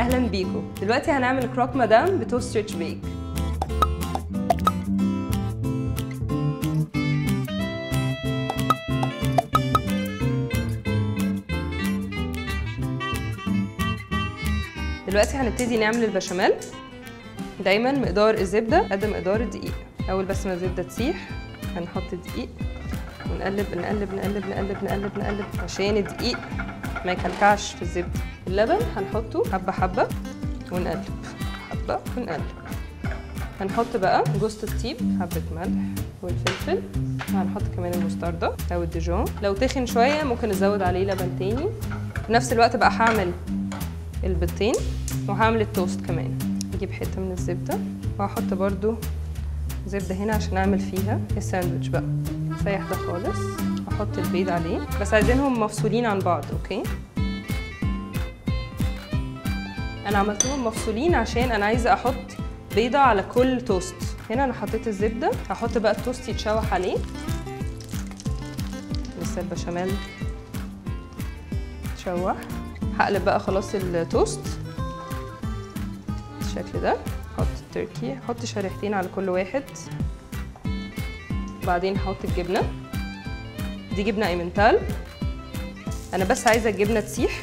اهلا بيكم. دلوقتي هنعمل كروك مدام بتوست ريتش بيك. دلوقتي هنبتدي نعمل البشاميل. دايما مقدار الزبده قد مقدار الدقيق. اول بس ما الزبده تسيح هنحط الدقيق ونقلب نقلب نقلب نقلب نقلب نقلب عشان الدقيق ما يكلكعش في الزبده. اللبن هنحطه حبه حبه ونقلب حبه ونقلب. هنحط بقى جوز الطيب، حبه ملح والفلفل، هنحط كمان المستردة او الديجون. لو تخن شويه ممكن نزود عليه لبن تاني. في نفس الوقت بقى هعمل البيضتين وهعمل التوست كمان. اجيب حته من الزبده وهحط برضو زبده هنا عشان اعمل فيها الساندوتش بقى. سيح ده خالص. احط البيض عليه بس عايزينهم مفصولين عن بعض. اوكي، انا عملتهم مفصولين عشان انا عايزه احط بيضه على كل توست. هنا انا حطيت الزبده، هحط بقى التوست يتشوح عليه. لسه البشاميل تشوح. هقلب بقى خلاص التوست بالشكل ده. احط التركي، احط شريحتين على كل واحد. وبعدين هحط الجبنه. دي جبنه ايمنتال، انا بس عايزه الجبنه تسيح.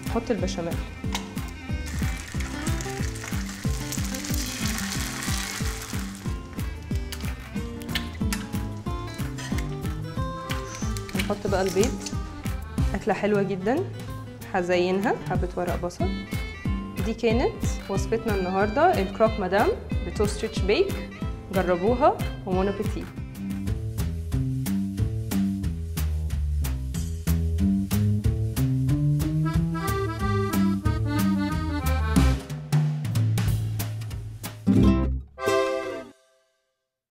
احط البشاميل. هنحط بقى البيض. اكله حلوه جدا، هزينها حبه ورق بصل. دي كانت وصفتنا النهارده الكروك مدام بتوست ريتش بيك. جربوها ومون ابيتي.